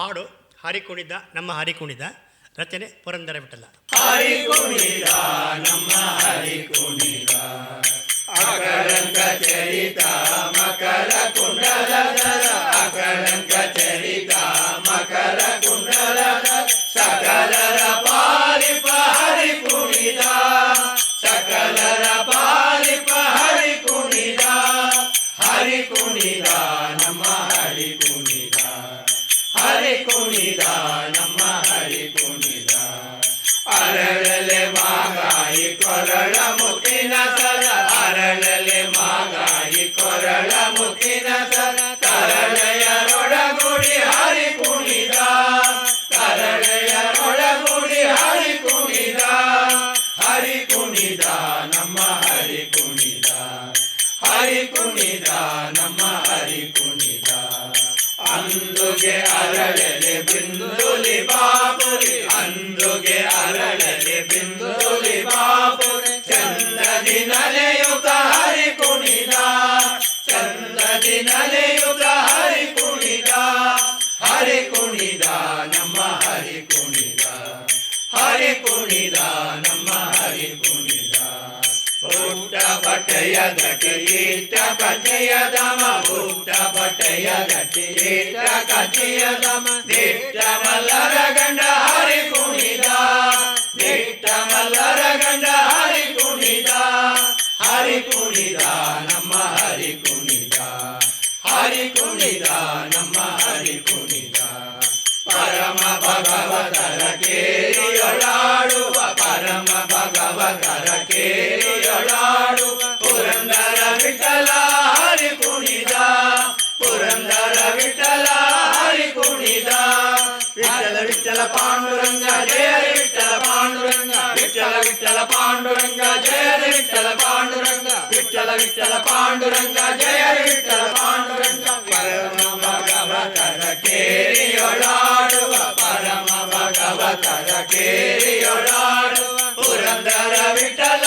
ಹಾಡು ಹಾರಿಕುಣಿದ ನಮ್ಮ ಹಾರಿಕುಣಿದ, ರಚನೆ ಪುರಂದರ ವಿಠಲ. ಹಾರಿಕುಣಿದ ನಮ್ಮ ಹಾರಿಕುಣಿದ, ಅಕಳಂಕ ಚರಿತ ಮಕರ ಕುಂಡಲಧರ, ಅಕಳಂಕ ಚರಿತ ಮಕರ ಕುಂಡಲಧರ, ಸಕಲರ ಪಾಲಿಪ ಹರಿಕುಣಿದ, ಸಕಲರ ಪಾಲಿಪ ಹರಿಕುಣಿದ, ಹರಿಕುಣಿದ ನಮ್ಮ ಹರಿಕುಣಿದ, ಹರಿಕುಣಿದ ನಮ್ಮ ಹರಿಕುಣಿದ. ಅರಳಲೆ ಮಾಗಾಯಿ ಕೊರಳ ಮುತ್ತಿನ ಸರ, ಅರಳಲೆ ಮಾಗಾಯಿ ಕೊರಳ ಮುತ್ತಿನ ಸರ, ಕರಳೆಯರೊಳಗುಡಿ ಹರಿಕುಣಿದ, ಕರಳೆಯರೊಳಗುಡಿ ಹರಿಕುಣಿದ, ಹರಿಕುಣಿದ ನಮ್ಮ ಹರಿಕುಣಿದ, ಹರಿಕುಣಿದ ನಮ್ಮ ಹರಿಕುಣಿದ. ಅಂದುಗೆ ಅರಳಲೆ ಬಿಂದುಲಿ ಬಾಪುರಿ, ಅಂದುಗೆ ಅರಳಲೆ ಬಿಂದುಲಿ ಬಾಪುರಿ, ಚಂದದಿ ನಲೆಯುತ ಹರಿಕುಣಿದ, ಚಂದದಿ ನಲೆಯುತ ಹರಿಕುಣಿದ, ಹರಿಕುಣಿದ ನಮ್ಮ ಹರಿಕುಣಿದ, ಹರಿಕುಣಿದ ನಮ್ಮ ಹರಿಕುಣಿದ. ಊಟ ಬಟ್ಟೆಯ ಗಟ್ಟಿ ಈಟ ಕಟ್ಟೆಯ ದಮ, ಊಟ ಬಟ್ಟೆಯ ಗಟ್ಟಿ ಈಟ ಕಟ್ಟೆಯ ದಮ, ದಿಟ್ಟ ಮಲ್ಲರ ಗಂಡ ಹರಿಕುಣಿದ, ದಿಟ್ಟ ಮಲ್ಲರ ಗಂಡ ಹರಿಕುಣಿದ, ಹರಿಕುಣಿದ ನಮ್ಮ ಹರಿಕುಣಿದ, ಹರಿಕುಣಿದ ನಮ್ಮ ಹರಿಕುಣಿದ. ಪರಮ ಭಗವತರ ಕೇಳಿಯೊಳಾಡುವ, ಪರಮ ಭಗವತರ ಕೇಳಿಯೊಳಾಡುವ, ಪುರಂದರ ವಿಠಲ ಹರಿಕುಣಿದ, ಪುರಂದರ ವಿಠಲ ಹರಿಕುಣಿದ. ವಿಠಲ ವಿಠಲ ಪಾಂಡುರಂಗ ಜಯ ವಿಠಲ ಪಾಂಡುರಂಗ, ವಿಠಲ ವಿಠಲ ಪಾಂಡುರಂಗ ಜಯ ವಿಠಲ ಪಾಂಡುರಂಗ, ವಿಠಲ ವಿಠಲ ಪಾಂಡುರಂಗ ಜಯ ವಿಠಲ ಪಾಂಡುರಂಗ. ಪರಮ ಭಗವತರ ಕೇಳಿಯೊಳಾಡುವ, ಪರಮ ಭಗವತರ ಕೇಳಿಯೊಳಾಡುವ, ಪುರಂದರ ವಿಠಲ